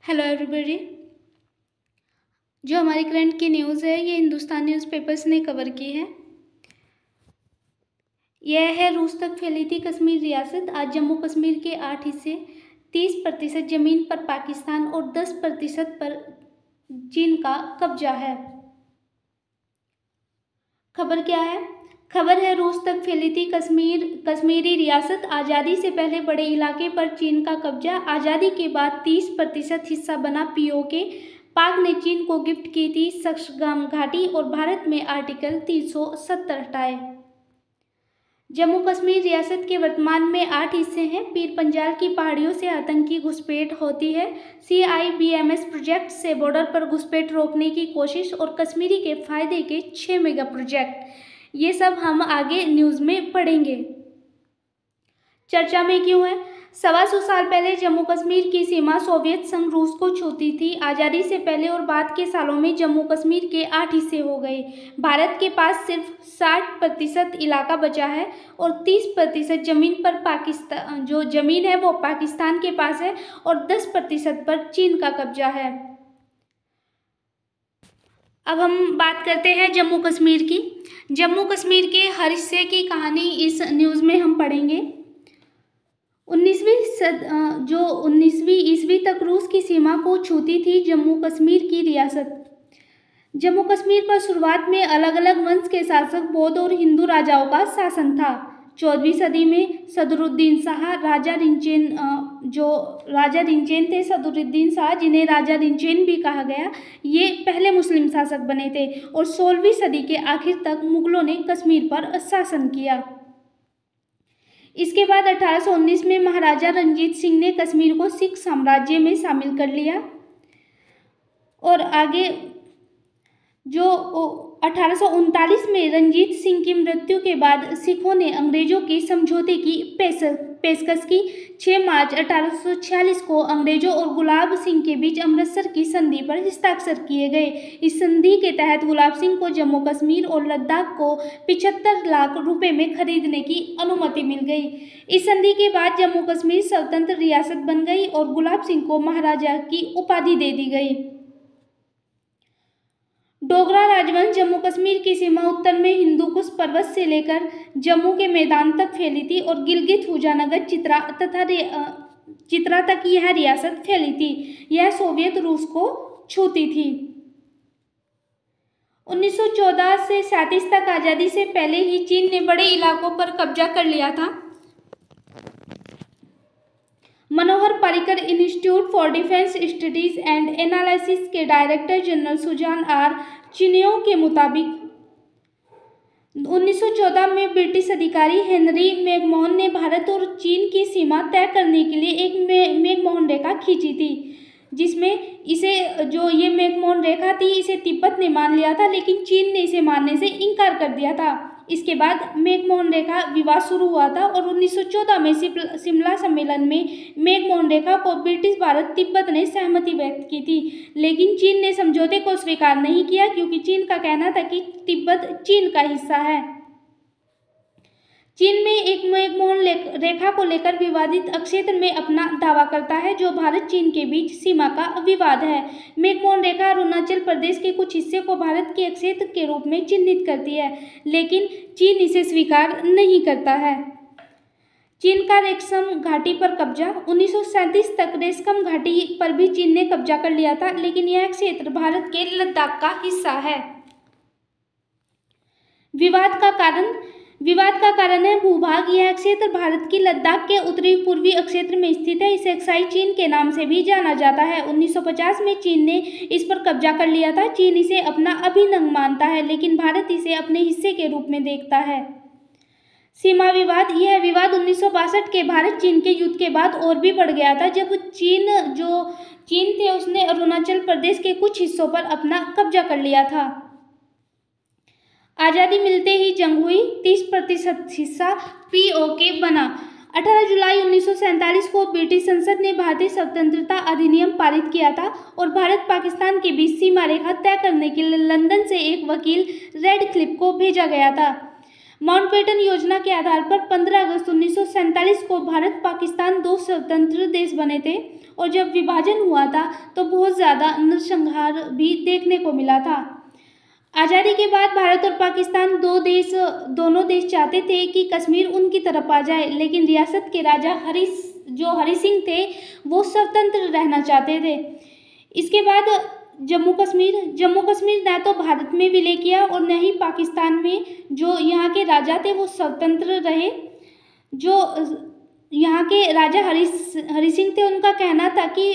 Hello everybody. जो हमारी current की न्यूज़ है ये हिंदुस्तान न्यूज़पेपर्स ने कवर की है। यह है रूस तक फैली थी कश्मीर रियासत। आज जम्मू कश्मीर के 8 हिस्से, 30% ज़मीन पर पाकिस्तान और 10% पर चीन का कब्जा है। खबर क्या है? खबर है रूस तक फैली थी कश्मीरी रियासत। आज़ादी से पहले बड़े इलाके पर चीन का कब्जा। आज़ादी के बाद 30% हिस्सा बना पीओके। पाक ने चीन को गिफ्ट की थी सक्सगाम घाटी और भारत में आर्टिकल 370 हटाए। जम्मू कश्मीर रियासत के वर्तमान में 8 हिस्से हैं। पीर पंजाल की पहाड़ियों से आतंकी घुसपैठ होती है। CIBMS प्रोजेक्ट से बॉर्डर पर घुसपैठ रोकने की कोशिश और कश्मीरी के फायदे के 6 मेगा प्रोजेक्ट, ये सब हम आगे न्यूज़ में पढ़ेंगे। चर्चा में क्यों है? 125 साल पहले जम्मू कश्मीर की सीमा सोवियत संघ रूस को छूती थी। आज़ादी से पहले और बाद के सालों में जम्मू कश्मीर के 8 हिस्से हो गए। भारत के पास सिर्फ 60% इलाका बचा है और 30% ज़मीन पर पाकिस्तान, जो ज़मीन है वो पाकिस्तान के पास है और 10% पर चीन का कब्जा है। अब हम बात करते हैं जम्मू कश्मीर की। जम्मू कश्मीर के हर हिस्से की कहानी इस न्यूज़ में हम पढ़ेंगे। 19वीं ईस्वी तक रूस की सीमा को छूती थी जम्मू कश्मीर की रियासत। जम्मू कश्मीर पर शुरुआत में अलग अलग वंश के शासक बौद्ध और हिंदू राजाओं का शासन था। 14वीं सदी में सदरुद्दीन शाह, राजा रिंचेन थे। सदरुद्दीन शाह, जिन्हें राजा रिंचेन भी कहा गया, ये पहले मुस्लिम शासक बने थे और 16वीं सदी के आखिर तक मुगलों ने कश्मीर पर शासन किया। इसके बाद 1819 में महाराजा रणजीत सिंह ने कश्मीर को सिख साम्राज्य में शामिल कर लिया और आगे जो 1839 में रणजीत सिंह की मृत्यु के बाद सिखों ने अंग्रेजों की समझौते की पेशकश की। 6 मार्च 1846 को अंग्रेजों और गुलाब सिंह के बीच अमृतसर की संधि पर हस्ताक्षर किए गए। इस संधि के तहत गुलाब सिंह को जम्मू कश्मीर और लद्दाख को 75 लाख रुपए में खरीदने की अनुमति मिल गई। इस संधि के बाद जम्मू कश्मीर स्वतंत्र रियासत बन गई और गुलाब सिंह को महाराजा की उपाधि दे दी गई। डोगरा राजवंश जम्मू कश्मीर की सीमा उत्तर में हिंदू कुश पर्वत से लेकर जम्मू के मैदान तक फैली थी और गिलगित, हुजानगर, चित्रा तक यह रियासत फैली थी। यह सोवियत रूस को छूती थी। 1914 से 37 तक आज़ादी से पहले ही चीन ने बड़े इलाकों पर कब्जा कर लिया था। Manohar Parrikar Institute for Defence Studies and Analysis के director general Sujan R Chinoy के मुताबिक 1914 में ब्रिटिश अधिकारी हेनरी मैकमोहन ने भारत और चीन की सीमा तय करने के लिए एक मैकमोहन रेखा खींची थी, जिसमें ये मैकमोहन रेखा थी, इसे तिब्बत ने मान लिया था, लेकिन चीन ने इसे मानने से इनकार कर दिया था। इसके बाद मैकमोहन रेखा विवाद शुरू हुआ था और 1914 में शिमला सम्मेलन में मैकमोहन रेखा को ब्रिटिश भारत तिब्बत ने सहमति व्यक्त की थी, लेकिन चीन ने समझौते को स्वीकार नहीं किया क्योंकि चीन का कहना था कि तिब्बत चीन का हिस्सा है। चीन में एक मैकमोहन रेखा को लेकर विवादित क्षेत्र में अपना दावा करता है, जो भारत चीन के बीच सीमा का विवाद है। मैकमोहन रेखा अरुणाचल प्रदेश के कुछ हिस्से को भारत के क्षेत्र के रूप में चिन्हित करती है, लेकिन चीन इसे स्वीकार नहीं करता है। चीन का रेशम घाटी पर कब्जा। 1937 तक रेशम घाटी पर भी चीन ने कब्जा कर लिया था, लेकिन यह क्षेत्र भारत के लद्दाख का हिस्सा है। विवाद का कारण है भूभाग। यह क्षेत्र भारत की लद्दाख के उत्तरी पूर्वी क्षेत्र में स्थित है। इसे अक्साई चीन के नाम से भी जाना जाता है। 1950 में चीन ने इस पर कब्जा कर लिया था। चीन इसे अपना अभिन्न मानता है, लेकिन भारत इसे अपने हिस्से के रूप में देखता है। सीमा विवाद। यह विवाद 1962 के भारत चीन के युद्ध के बाद और भी बढ़ गया था, जब चीन थे उसने अरुणाचल प्रदेश के कुछ हिस्सों पर अपना कब्जा कर लिया था। आज़ादी मिलते ही जंग हुई। 30% हिस्सा पीओके बना। 18 जुलाई 1947 को ब्रिटिश संसद ने भारतीय स्वतंत्रता अधिनियम पारित किया था और भारत पाकिस्तान के बीच सीमा रेखा तय करने के लिए लंदन से एक वकील रेडक्लिफ को भेजा गया था। माउंटबेटन योजना के आधार पर 15 अगस्त 1947 को भारत पाकिस्तान दो स्वतंत्र देश बने थे और जब विभाजन हुआ था तो बहुत ज़्यादा नरसंहार भी देखने को मिला था। आज़ादी के बाद भारत और पाकिस्तान दोनों देश चाहते थे कि कश्मीर उनकी तरफ आ जाए, लेकिन रियासत के राजा हरि सिंह थे वो स्वतंत्र रहना चाहते थे। इसके बाद जम्मू कश्मीर न तो भारत में विलय किया और न ही पाकिस्तान में जो यहाँ के राजा थे वो स्वतंत्र रहे। जो यहाँ के राजा हरि सिंह थे उनका कहना था कि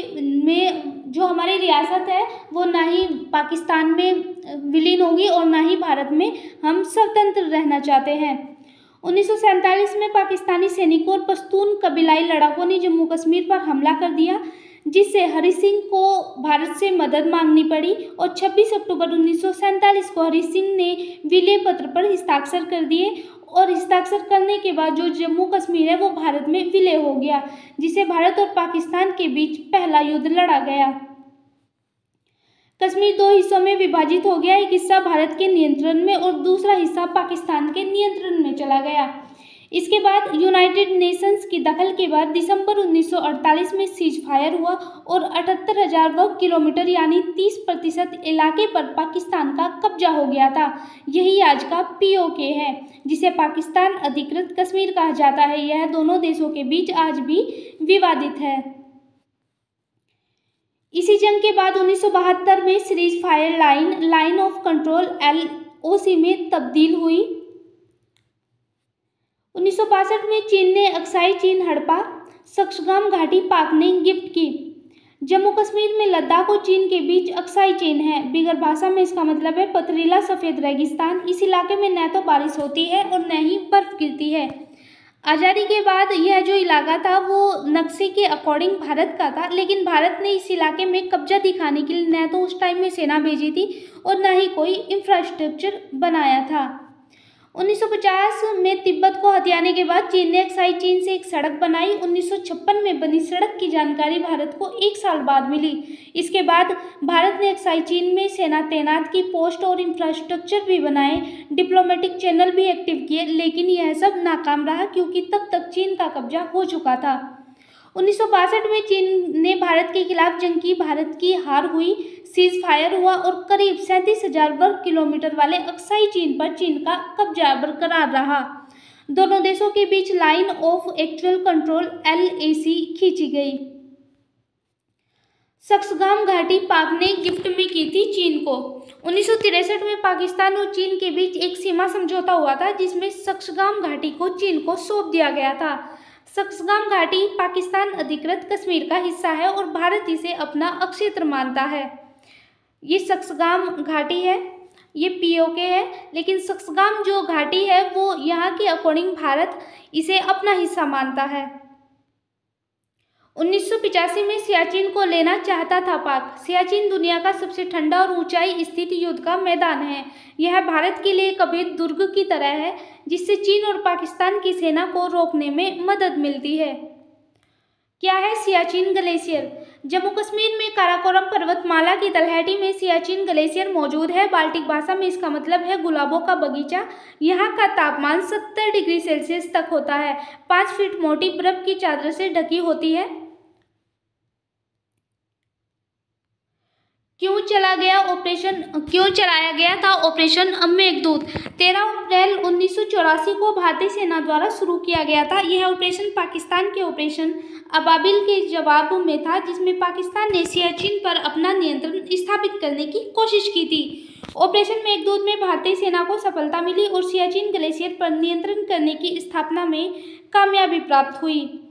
जो हमारी रियासत है वो ना ही पाकिस्तान में विलीन होगी और ना ही भारत में, हम स्वतंत्र रहना चाहते हैं। 1947 में पाकिस्तानी सैनिकों और पश्तून कबीलाई लड़ाकों ने जम्मू कश्मीर पर हमला कर दिया, जिससे हरि सिंह को भारत से मदद मांगनी पड़ी और 26 अक्टूबर 1947 को हरि सिंह ने विलय पत्र पर हस्ताक्षर कर दिए और हस्ताक्षर करने के बाद जो जम्मू कश्मीर है वो भारत में विलय हो गया, जिसे भारत और पाकिस्तान के बीच पहला युद्ध लड़ा गया। कश्मीर दो हिस्सों में विभाजित हो गया, एक हिस्सा भारत के नियंत्रण में और दूसरा हिस्सा पाकिस्तान के नियंत्रण में चला गया। इसके बाद यूनाइटेड नेशंस की दखल के बाद दिसंबर 1948 में सीज फायर हुआ और 78,000 वर्ग किलोमीटर यानी 30% इलाके पर पाकिस्तान का कब्जा हो गया था। यही आज का POK है, जिसे पाकिस्तान अधिकृत कश्मीर कहा जाता है। यह दोनों देशों के बीच आज भी विवादित है। इसी जंग के बाद 1972 में cease fire line of control LOC में तब्दील हुई। 1962 में चीन ने अक्साई चीन हड़पा, सक्सगाम घाटी पाक ने गिफ्ट की। जम्मू कश्मीर में लद्दाख और चीन के बीच अक्साई चीन है। बिगर भाषा में इसका मतलब है पथरीला सफ़ेद रेगिस्तान। इस इलाके में न तो बारिश होती है और न ही बर्फ गिरती है। आज़ादी के बाद यह जो इलाका था वो नक्शे के अकॉर्डिंग भारत का था, लेकिन भारत ने इस इलाके में कब्जा दिखाने के लिए न तो उस टाइम में सेना भेजी थी और न ही कोई इंफ्रास्ट्रक्चर बनाया था। 1950 में तिब्बत को हथियाने के बाद चीन ने अक्साई चीन से एक सड़क बनाई। 1956 में बनी सड़क की जानकारी भारत को 1 साल बाद मिली। इसके बाद भारत ने अक्साई चीन में सेना तैनात की, पोस्ट और इंफ्रास्ट्रक्चर भी बनाए, डिप्लोमेटिक चैनल भी एक्टिव किए, लेकिन यह सब नाकाम रहा क्योंकि तब तक चीन का कब्जा हो चुका था। 1962 में चीन ने भारत के खिलाफ जंग की, भारत की हार हुई, सीज फायर हुआ और करीब 37,000 वर्ग किलोमीटर वाले अक्साई चीन पर चीन का कब्जा बरकरार रहा। दोनों देशों के बीच Line of Actual Control LAC खींची गई। सक्सगाम घाटी पाक ने गिफ्ट में की थी चीन को। 1963 में पाकिस्तान और चीन के बीच एक सीमा समझौता हुआ था, जिसमें सक्सगाम घाटी को चीन को सौंप दिया गया था। सक्सगाम घाटी पाकिस्तान अधिकृत कश्मीर का हिस्सा है और भारत इसे अपना अक्षेत्र मानता है। ये सक्सगाम घाटी है, ये POK है, लेकिन सक्सगाम जो घाटी है वो यहाँ के अकॉर्डिंग भारत इसे अपना हिस्सा मानता है। 1985 में सियाचिन को लेना चाहता था पाक। सियाचिन दुनिया का सबसे ठंडा और ऊंचाई स्थित युद्ध का मैदान है। यह भारत के लिए एक अभेद दुर्ग की तरह है, जिससे चीन और पाकिस्तान की सेना को रोकने में मदद मिलती है। क्या है सियाचिन ग्लेशियर? जम्मू कश्मीर में काराकोरम पर्वतमाला की तलहटी में सियाचिन ग्लेशियर मौजूद है। बाल्टिक भाषा में इसका मतलब है गुलाबों का बगीचा। यहाँ का तापमान 70 डिग्री सेल्सियस तक होता है। 5 फीट मोटी बर्फ की चादर से ढकी होती है। क्यों चलाया गया था ऑपरेशन मेघदूत? 13 अप्रैल 1984 को भारतीय सेना द्वारा शुरू किया गया था। यह ऑपरेशन पाकिस्तान के ऑपरेशन अबाबिल के जवाब में था, जिसमें पाकिस्तान ने सियाचिन पर अपना नियंत्रण स्थापित करने की कोशिश की थी। ऑपरेशन मेघदूत में भारतीय सेना को सफलता मिली और सियाचिन ग्लेशियर पर नियंत्रण करने की स्थापना में कामयाबी प्राप्त हुई।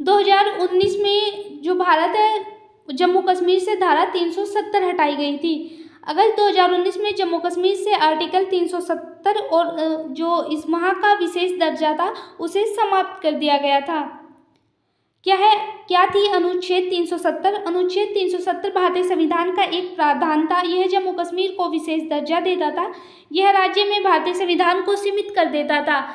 2019 में जो भारत है जम्मू कश्मीर से धारा 370 हटाई गई थी। अगस्त 2019 में जम्मू कश्मीर से आर्टिकल 370 और जो इस वहाँ का विशेष दर्जा था उसे समाप्त कर दिया गया था। क्या थी अनुच्छेद 370? अनुच्छेद 370 भारतीय संविधान का एक प्रावधान था। यह जम्मू कश्मीर को विशेष दर्जा देता था। यह राज्य में भारतीय संविधान को सीमित कर देता था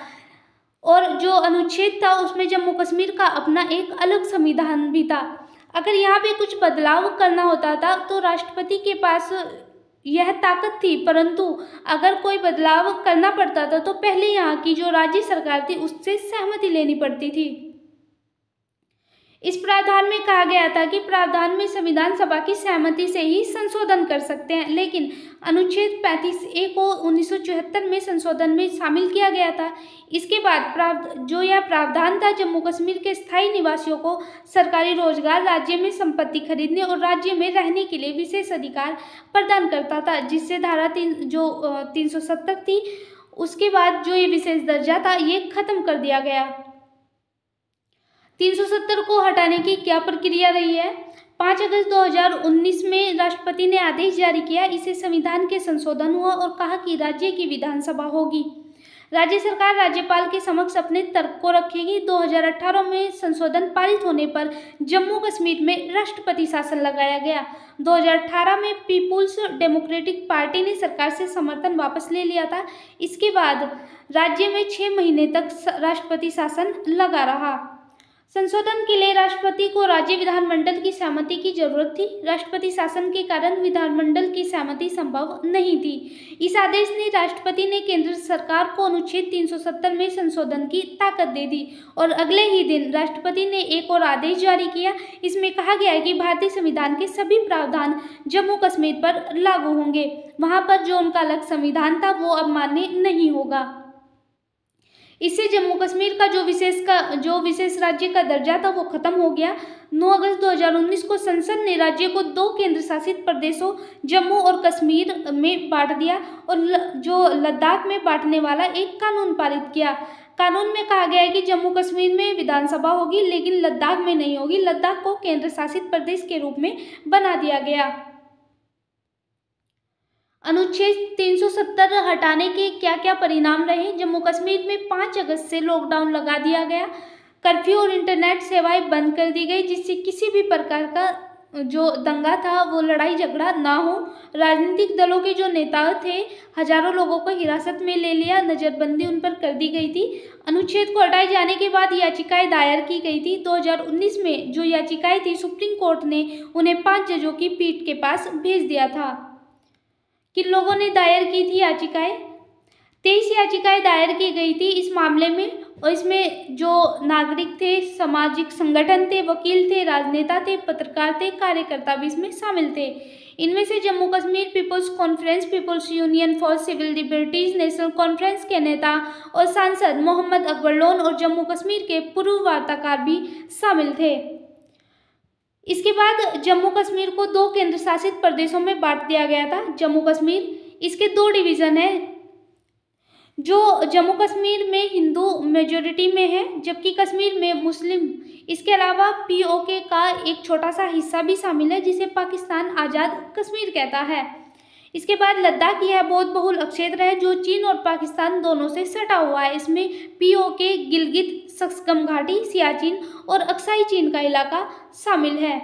और जो अनुच्छेद था उसमें जम्मू कश्मीर का अपना एक अलग संविधान भी था। अगर यहाँ पे कुछ बदलाव करना होता था तो राष्ट्रपति के पास यह ताकत थी, परंतु अगर कोई बदलाव करना पड़ता था तो पहले यहाँ की जो राज्य सरकार थी उससे सहमति लेनी पड़ती थी। इस प्रावधान में कहा गया था कि प्रावधान में संविधान सभा की सहमति से ही संशोधन कर सकते हैं, लेकिन अनुच्छेद 35A को 1974 में संशोधन में शामिल किया गया था। इसके बाद यह प्रावधान था जम्मू कश्मीर के स्थायी निवासियों को सरकारी रोजगार, राज्य में संपत्ति खरीदने और राज्य में रहने के लिए विशेष अधिकार प्रदान करता था, जिससे धारा 370 थी उसके बाद जो ये विशेष दर्जा था ये खत्म कर दिया गया। 370 को हटाने की क्या प्रक्रिया रही है? 5 अगस्त 2019 में राष्ट्रपति ने आदेश जारी किया, इसे संविधान के संशोधन हुआ और कहा कि राज्य की विधानसभा होगी। राज्य सरकार राज्यपाल के समक्ष अपने तर्क को रखेगी। 2018 में संशोधन पारित होने पर जम्मू कश्मीर में राष्ट्रपति शासन लगाया गया। 2018 में पीपुल्स डेमोक्रेटिक पार्टी ने सरकार से समर्थन वापस ले लिया था। इसके बाद राज्य में 6 महीने तक राष्ट्रपति शासन लगा रहा। संशोधन के लिए राष्ट्रपति को राज्य विधानमंडल की सहमति की जरूरत थी। राष्ट्रपति शासन के कारण विधानमंडल की सहमति संभव नहीं थी। इस आदेश ने राष्ट्रपति ने केंद्र सरकार को अनुच्छेद 370 में संशोधन की ताकत दे दी और अगले ही दिन राष्ट्रपति ने एक और आदेश जारी किया। इसमें कहा गया है कि भारतीय संविधान के सभी प्रावधान जम्मू कश्मीर पर लागू होंगे। वहां पर जो उनका अलग संविधान था वो अब मान्य नहीं होगा। इससे जम्मू कश्मीर का जो विशेष राज्य का दर्जा था वो खत्म हो गया। 9 अगस्त 2019 को संसद ने राज्य को 2 केंद्र शासित प्रदेशों जम्मू और कश्मीर में बांट दिया और जो लद्दाख में बांटने वाला एक कानून पारित किया। कानून में कहा गया है कि जम्मू कश्मीर में विधानसभा होगी लेकिन लद्दाख में नहीं होगी। लद्दाख को केंद्र शासित प्रदेश के रूप में बना दिया गया। अनुच्छेद 370 हटाने के क्या क्या परिणाम रहे? जम्मू कश्मीर में 5 अगस्त से लॉकडाउन लगा दिया गया। कर्फ्यू और इंटरनेट सेवाएं बंद कर दी गई, जिससे किसी भी प्रकार का जो दंगा था वो लड़ाई झगड़ा ना हो। राजनीतिक दलों के जो नेता थे हजारों लोगों को हिरासत में ले लिया, नज़रबंदी उन पर कर दी गई थी। अनुच्छेद को हटाए जाने के बाद याचिकाएं दायर की गई थी। 2019 में जो याचिकाएं थी सुप्रीम कोर्ट ने उन्हें 5 जजों की पीठ के पास भेज दिया था। किन लोगों ने दायर की थी याचिकाएं? 23 याचिकाएं दायर की गई थी इस मामले में और इसमें जो नागरिक थे, सामाजिक संगठन थे, वकील थे, राजनेता थे, पत्रकार थे, कार्यकर्ता भी इसमें शामिल थे। इनमें से Jammu Kashmir people's conference, people's union for civil liberties, national conference के नेता और सांसद मोहम्मद अकबर लोन और जम्मू कश्मीर के पूर्व वार्ताकार भी शामिल थे। इसके बाद जम्मू कश्मीर को 2 केंद्र शासित प्रदेशों में बांट दिया गया था। जम्मू कश्मीर इसके 2 डिवीज़न है। जो जम्मू कश्मीर में हिंदू मेजोरिटी में है जबकि कश्मीर में मुस्लिम। इसके अलावा POK का एक छोटा सा हिस्सा भी शामिल है जिसे पाकिस्तान आज़ाद कश्मीर कहता है। इसके बाद लद्दाख यह बहुत बहुल क्षेत्र है जो चीन और पाकिस्तान दोनों से सटा हुआ है। इसमें POK, गिलगित, सक्सगम घाटी, सियाचिन और अक्साई चीन का इलाका शामिल है।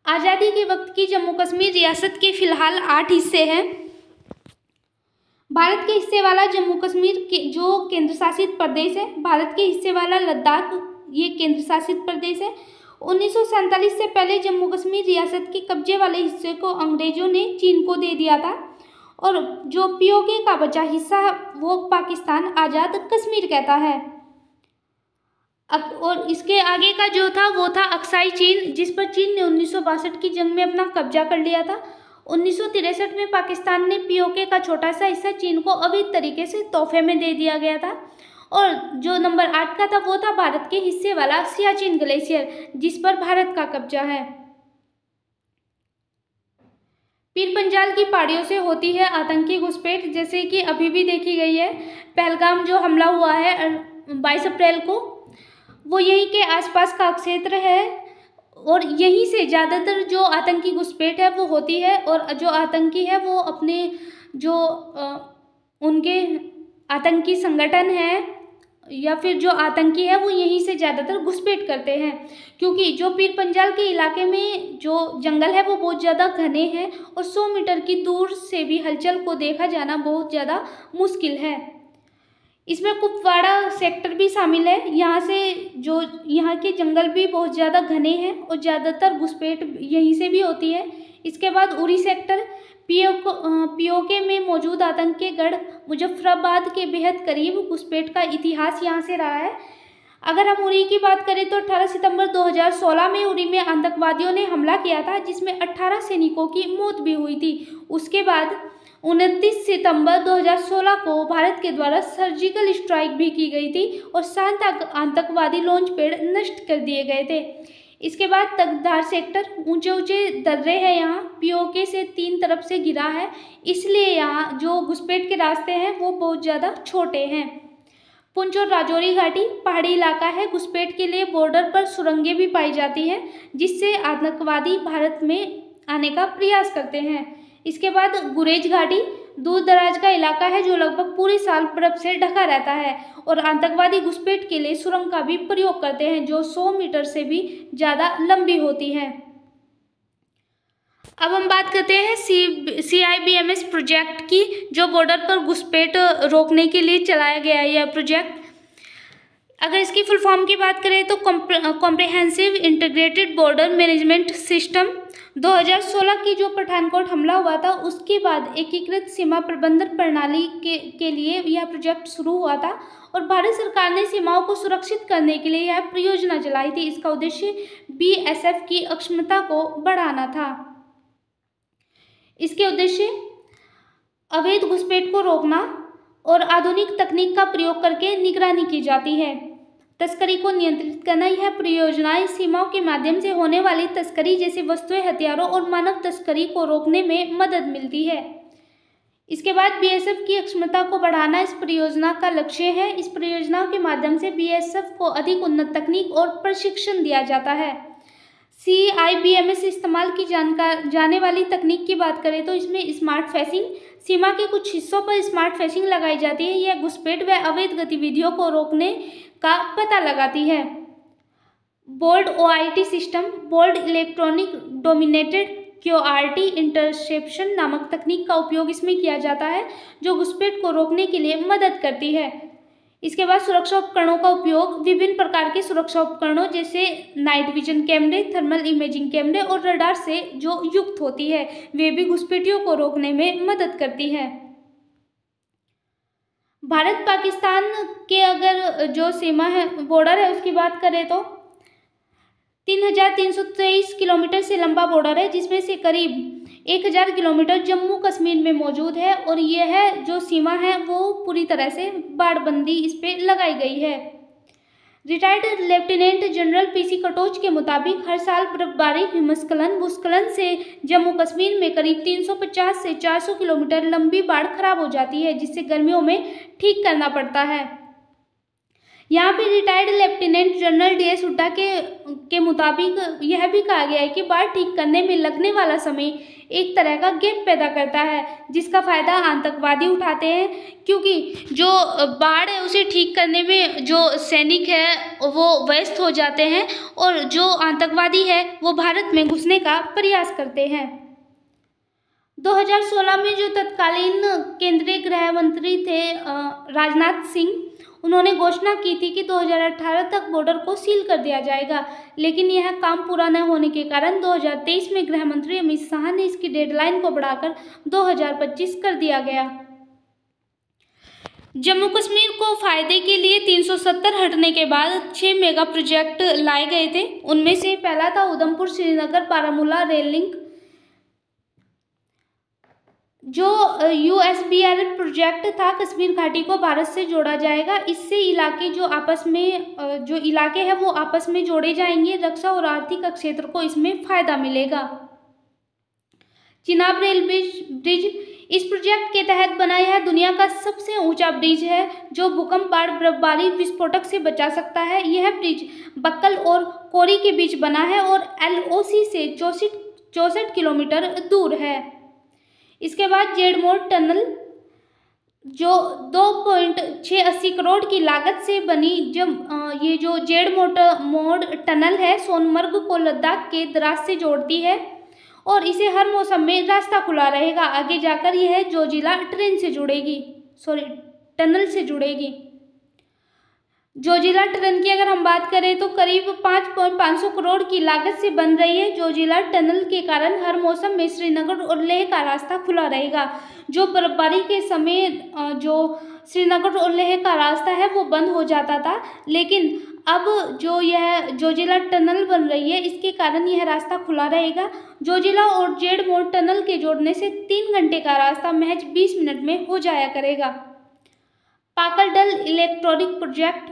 आज़ादी के वक्त की जम्मू कश्मीर रियासत के फिलहाल 8 हिस्से हैं। भारत के हिस्से वाला जम्मू कश्मीर के जो केंद्र शासित प्रदेश है, भारत के हिस्से वाला लद्दाख ये केंद्र शासित प्रदेश है। 1947 से पहले जम्मू कश्मीर रियासत के कब्जे वाले हिस्से को अंग्रेजों ने चीन को दे दिया था और जो POK का बचा हिस्सा वो पाकिस्तान आज़ाद कश्मीर कहता है। और इसके आगे का जो था वो था अक्साई चीन, जिस पर चीन ने 1962 की जंग में अपना कब्जा कर लिया था। 1963 में पाकिस्तान ने POK का छोटा सा हिस्सा चीन को अवैध तरीके से तोहफे में दे दिया गया था। और जो नंबर 8 का था वो था भारत के हिस्से वाला सियाचिन ग्लेशियर, जिस पर भारत का कब्जा है। पीर पंजाल की पहाड़ियों से होती है आतंकी घुसपैठ, जैसे कि अभी भी देखी गई है। पहलगाम जो हमला हुआ है 22 अप्रैल को, वो यहीं के आसपास का क्षेत्र है और यहीं से ज़्यादातर जो आतंकी घुसपैठ है वो होती है। और जो आतंकी है वो अपने जो उनके आतंकी संगठन है या फिर जो आतंकी है वो यहीं से ज़्यादातर घुसपैठ करते हैं, क्योंकि जो पीर पंजाल के इलाके में जो जंगल है वो बहुत ज़्यादा घने हैं और 100 मीटर की दूर से भी हलचल को देखा जाना बहुत ज़्यादा मुश्किल है। इसमें कुपवाड़ा सेक्टर भी शामिल है। यहाँ से जो यहाँ के जंगल भी बहुत ज़्यादा घने हैं और ज़्यादातर घुसपैठ यहीं से भी होती है। इसके बाद उरी सेक्टर पीओके में मौजूद आतंकी गढ़ मुजफ्फराबाद के बेहद करीब घुसपैठ का इतिहास यहाँ से रहा है। अगर हम उरी की बात करें तो 18 सितंबर 2016 में उरी में आतंकवादियों ने हमला किया था, जिसमें 18 सैनिकों की मौत भी हुई थी। उसके बाद 29 सितंबर 2016 को भारत के द्वारा सर्जिकल स्ट्राइक भी की गई थी और 7 आतंकवादी लॉन्च पैड नष्ट कर दिए गए थे। इसके बाद तकदार सेक्टर ऊंचे ऊंचे दर्रे हैं, यहाँ पीओके से 3 तरफ से घिरा है, इसलिए यहाँ जो घुसपैठ के रास्ते हैं वो बहुत ज़्यादा छोटे हैं। पुंछ और राजौरी घाटी पहाड़ी इलाका है, घुसपैठ के लिए बॉर्डर पर सुरंगें भी पाई जाती हैं, जिससे आतंकवादी भारत में आने का प्रयास करते हैं। इसके बाद गुरेज घाटी दूर दराज का इलाका है जो लगभग पूरे साल बर्फ से ढका रहता है और आतंकवादी घुसपैठ के लिए सुरंग का भी प्रयोग करते हैं जो 100 मीटर से भी ज़्यादा लंबी होती है। अब हम बात करते हैं CIBMS प्रोजेक्ट की, जो बॉर्डर पर घुसपैठ रोकने के लिए चलाया गया है यह प्रोजेक्ट। अगर इसकी फुल फॉर्म की बात करें तो comprehensive integrated border management system. 2016 की जो पठानकोट हमला हुआ था उसके बाद एकीकृत सीमा प्रबंधन प्रणाली के लिए यह प्रोजेक्ट शुरू हुआ था और भारत सरकार ने सीमाओं को सुरक्षित करने के लिए यह परियोजना चलाई थी। इसका उद्देश्य BSF की अक्षमता को बढ़ाना था। इसके उद्देश्य अवैध घुसपैठ को रोकना और आधुनिक तकनीक का प्रयोग करके निगरानी की जाती है। तस्करी को नियंत्रित करना। यह परियोजनाएं सीमाओं के माध्यम से होने वाली तस्करी जैसे वस्तुएं, हथियारों और मानव तस्करी को रोकने में मदद मिलती है। इसके बाद BSF की अक्षमता को बढ़ाना इस परियोजना का लक्ष्य है। इस परियोजना के माध्यम से BSF को अधिक उन्नत तकनीक और प्रशिक्षण दिया जाता है। CIBMS इस्तेमाल की जाने वाली तकनीक की बात करें तो इसमें स्मार्ट फेंसिंग, सीमा के कुछ हिस्सों पर स्मार्ट फेंसिंग लगाई जाती है। यह घुसपैठ व अवैध गतिविधियों को रोकने का पता लगाती है। Bold OIT system, bold electronic dominated QRT interception नामक तकनीक का उपयोग इसमें किया जाता है जो घुसपैठ को रोकने के लिए मदद करती है। इसके बाद सुरक्षा उपकरणों का उपयोग। विभिन्न प्रकार के सुरक्षा उपकरणों जैसे नाइट विजन कैमरे, थर्मल इमेजिंग कैमरे और रडार से जो युक्त होती है वे भी घुसपैठियों को रोकने में मदद करती है। भारत पाकिस्तान के अगर जो सीमा है, बॉर्डर है, उसकी बात करें तो 3323 किलोमीटर से लंबा बॉर्डर है, जिसमें से करीब 1000 किलोमीटर जम्मू कश्मीर में मौजूद है और यह जो सीमा है वो पूरी तरह से बाड़बंदी इस पे लगाई गई है। Retired lieutenant general PC Katoch के मुताबिक हर साल बर्फबारी, हिमस्खलन, भूस्खलन से जम्मू कश्मीर में करीब 350 से 400 किलोमीटर लंबी बाढ़ खराब हो जाती है, जिससे गर्मियों में ठीक करना पड़ता है। यहाँ पे retired lieutenant general DS Hooda के मुताबिक यह भी कहा गया है कि बाढ़ ठीक करने में लगने वाला समय एक तरह का गैप पैदा करता है, जिसका फ़ायदा आतंकवादी उठाते हैं, क्योंकि जो बाढ़ है उसे ठीक करने में जो सैनिक है वो व्यस्त हो जाते हैं और जो आतंकवादी है वो भारत में घुसने का प्रयास करते हैं। 2016 में जो तत्कालीन केंद्रीय गृह मंत्री थे राजनाथ सिंह, उन्होंने घोषणा की थी कि 2018 तक बॉर्डर को सील कर दिया जाएगा, लेकिन यह काम पूरा न होने के कारण 2023 में गृह मंत्री अमित शाह ने इसकी डेडलाइन को बढ़ाकर 2025 कर दिया गया। जम्मू कश्मीर को फायदे के लिए 370 हटने के बाद 6 मेगा प्रोजेक्ट लाए गए थे। उनमें से पहला था उधमपुर श्रीनगर बारामूला रेल लिंक, जो USBR प्रोजेक्ट था। कश्मीर घाटी को भारत से जोड़ा जाएगा। इससे इलाके जो आपस में जो इलाके हैं वो आपस में जोड़े जाएंगे। रक्षा और आर्थिक क्षेत्र को इसमें फ़ायदा मिलेगा। चिनाब रेल ब्रिज इस प्रोजेक्ट के तहत बना यह दुनिया का सबसे ऊंचा ब्रिज है जो भूकंप, बाढ़, बर्फबारी, विस्फोटक से बचा सकता है। यह ब्रिज बक्कल और कोरी के बीच बना है और LOC से 64 किलोमीटर दूर है। इसके बाद जेडमोर टनल, जो 2.680 करोड़ की लागत से बनी ये जो जेडमोर टनल है सोनमर्ग को लद्दाख के द्रास से जोड़ती है और इसे हर मौसम में रास्ता खुला रहेगा। आगे जाकर यह जोजिला टनल से जुड़ेगी। जोजिला टनल की अगर हम बात करें तो करीब 5,500 करोड़ की लागत से बन रही है। जोजिला टनल के कारण हर मौसम में श्रीनगर और लेह का रास्ता खुला रहेगा। जो बर्फबारी के समय जो श्रीनगर और लेह का रास्ता है वो बंद हो जाता था, लेकिन अब जो यह जोजिला टनल बन रही है इसके कारण यह रास्ता खुला रहेगा। जोजिला और जेडमोर टनल के जोड़ने से 3 घंटे का रास्ता महज 20 मिनट में हो जाया करेगा। पाकरडल इलेक्ट्रॉनिक प्रोजेक्ट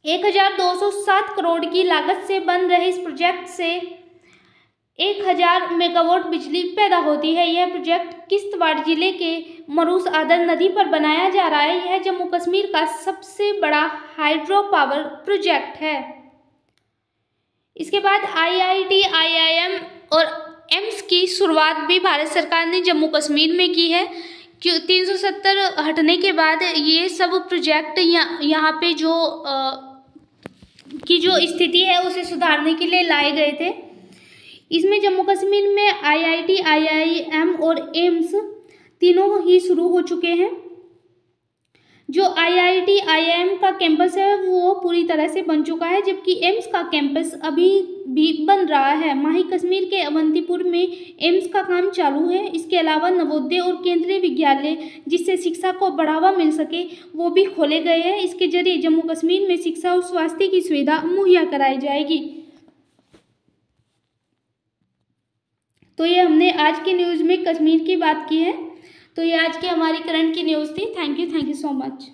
1207 करोड़ की लागत से बन रहे इस प्रोजेक्ट से 1000 मेगावाट बिजली पैदा होती है। यह प्रोजेक्ट किश्तवाड़ जिले के मरूस आदर नदी पर बनाया जा रहा है। यह जम्मू कश्मीर का सबसे बड़ा हाइड्रो पावर प्रोजेक्ट है। इसके बाद IIT, IIM और एम्स की शुरुआत भी भारत सरकार ने जम्मू कश्मीर में की है। 370 हटने के बाद ये सब प्रोजेक्ट यहाँ पे जो स्थिति है उसे सुधारने के लिए लाए गए थे। इसमें जम्मू कश्मीर में IIT, IIM और एम्स तीनों ही शुरू हो चुके हैं। जो IIT, IIM का कैंपस है वो पूरी तरह से बन चुका है, जबकि एम्स का कैंपस अभी भी बन रहा है। माही कश्मीर के अवंतीपुर में एम्स का काम चालू है। इसके अलावा नवोदय और केंद्रीय विद्यालय जिससे शिक्षा को बढ़ावा मिल सके वो भी खोले गए हैं। इसके जरिए जम्मू कश्मीर में शिक्षा और स्वास्थ्य की सुविधा मुहैया कराई जाएगी। तो ये हमने आज की न्यूज़ में कश्मीर की बात की है। तो ये आज की हमारी करंट की न्यूज़ थी। Thank you so much.